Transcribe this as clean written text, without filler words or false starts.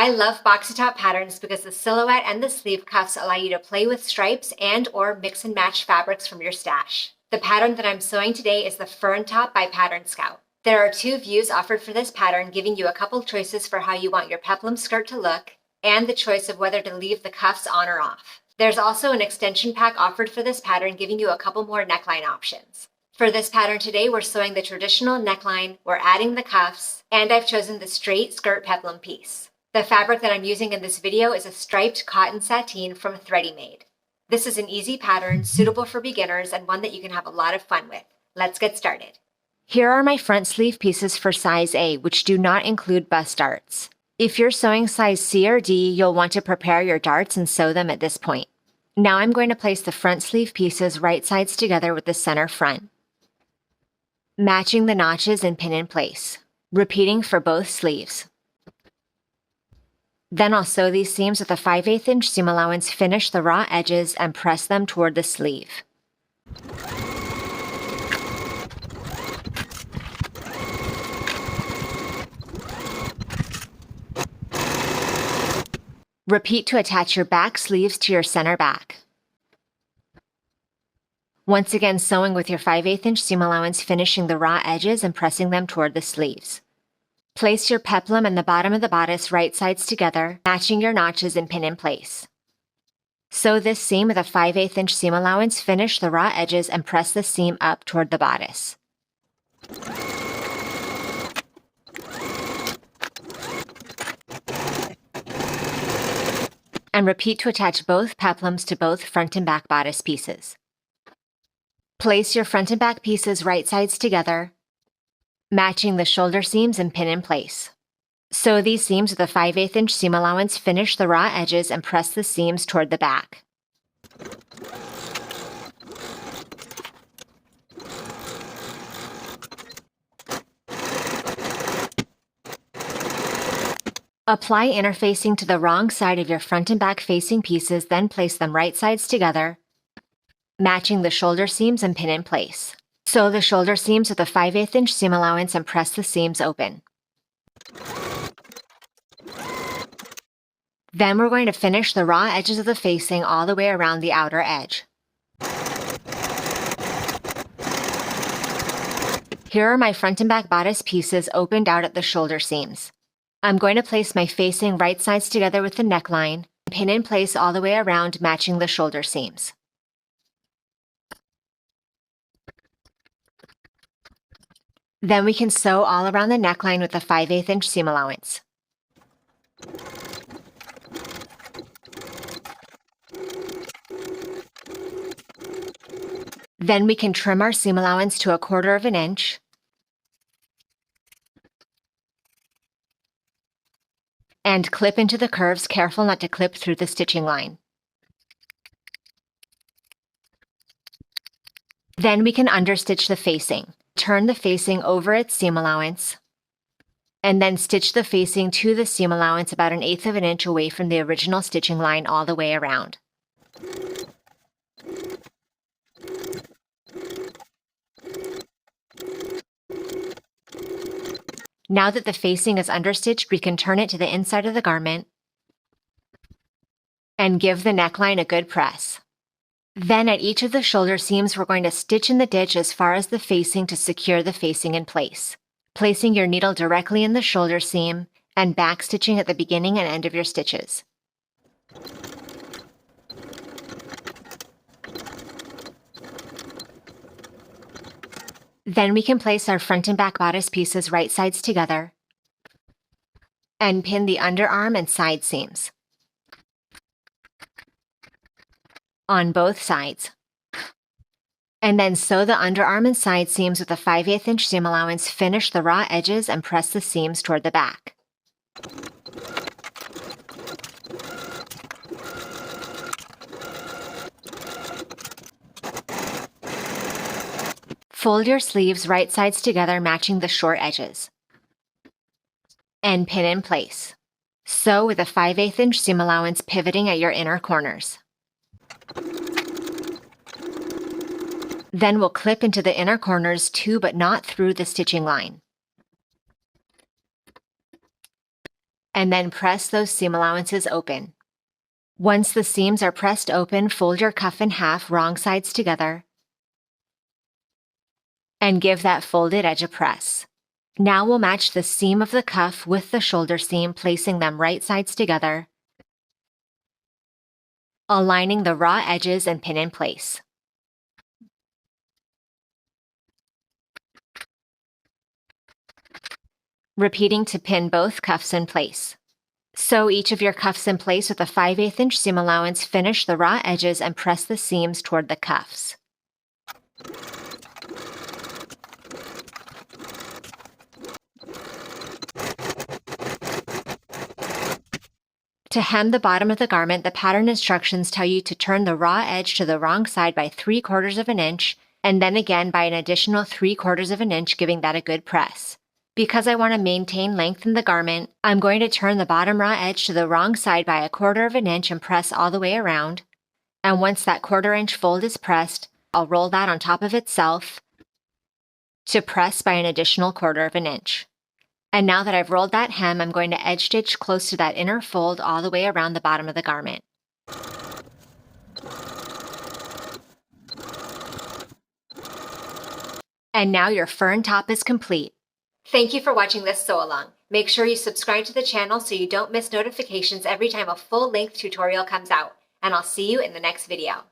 I love boxy top patterns because the silhouette and the sleeve cuffs allow you to play with stripes and/or mix and match fabrics from your stash. The pattern that I'm sewing today is the Fern Top by Pattern Scout. There are 2 views offered for this pattern, giving you a couple choices for how you want your peplum skirt to look, and the choice of whether to leave the cuffs on or off. There's also an extension pack offered for this pattern, giving you a couple more neckline options. For this pattern today, we're sewing the traditional neckline, we're adding the cuffs, and I've chosen the straight skirt peplum piece. The fabric that I'm using in this video is a striped cotton sateen from Thready Made. This is an easy pattern, suitable for beginners, and one that you can have a lot of fun with. Let's get started. Here are my front sleeve pieces for size A, which do not include bust darts. If you're sewing size C or D, you'll want to prepare your darts and sew them at this point. Now I'm going to place the front sleeve pieces right sides together with the center front, matching the notches and pin in place, repeating for both sleeves. Then I'll sew these seams with a 5/8 inch seam allowance, finish the raw edges, and press them toward the sleeve. Repeat to attach your back sleeves to your center back. Once again, sewing with your 5/8 inch seam allowance, finishing the raw edges and pressing them toward the sleeves. Place your peplum and the bottom of the bodice right sides together, matching your notches and pin in place. Sew this seam with a 5/8 inch seam allowance, finish the raw edges, and press the seam up toward the bodice. And repeat to attach both peplums to both front and back bodice pieces. Place your front and back pieces right sides together, matching the shoulder seams and pin in place. Sew these seams with a 5/8 inch seam allowance, finish the raw edges, and press the seams toward the back. Apply interfacing to the wrong side of your front and back facing pieces, then place them right sides together, matching the shoulder seams and pin in place. Sew the shoulder seams with a 5/8 inch seam allowance and press the seams open. Then we're going to finish the raw edges of the facing all the way around the outer edge. Here are my front and back bodice pieces opened out at the shoulder seams. I'm going to place my facing right sides together with the neckline, pin in place all the way around, matching the shoulder seams. Then we can sew all around the neckline with a 5/8 inch seam allowance. Then we can trim our seam allowance to 1/4 inch. And clip into the curves, careful not to clip through the stitching line. Then we can understitch the facing. Turn the facing over its seam allowance, and then stitch the facing to the seam allowance about 1/8 inch away from the original stitching line all the way around. Now that the facing is understitched, we can turn it to the inside of the garment and give the neckline a good press. Then at each of the shoulder seams, we're going to stitch in the ditch as far as the facing to secure the facing in place, placing your needle directly in the shoulder seam and backstitching at the beginning and end of your stitches. Then we can place our front and back bodice pieces right sides together and pin the underarm and side seams on both sides. And then sew the underarm and side seams with a 5/8 inch seam allowance, finish the raw edges, and press the seams toward the back. Fold your sleeves right sides together, matching the short edges, and pin in place. Sew with a 5/8 inch seam allowance, pivoting at your inner corners. Then we'll clip into the inner corners to but not through the stitching line. and then press those seam allowances open. Once the seams are pressed open, fold your cuff in half, wrong sides together, and give that folded edge a press. Now we'll match the seam of the cuff with the shoulder seam, placing them right sides together, aligning the raw edges and pin in place. Repeating to pin both cuffs in place. Sew each of your cuffs in place with a 5/8 inch seam allowance, finish the raw edges, and press the seams toward the cuffs. To hem the bottom of the garment, the pattern instructions tell you to turn the raw edge to the wrong side by 3/4 of an inch, and then again by an additional 3/4 of an inch, giving that a good press. Because I want to maintain length in the garment, I'm going to turn the bottom raw edge to the wrong side by 1/4 of an inch and press all the way around. And once that 1/4 inch fold is pressed, I'll roll that on top of itself to press by an additional 1/4 of an inch. And now that I've rolled that hem, I'm going to edge stitch close to that inner fold all the way around the bottom of the garment. And now your fern top is complete. Thank you for watching this sew along. Make sure you subscribe to the channel so you don't miss notifications every time a full-length tutorial comes out. And I'll see you in the next video.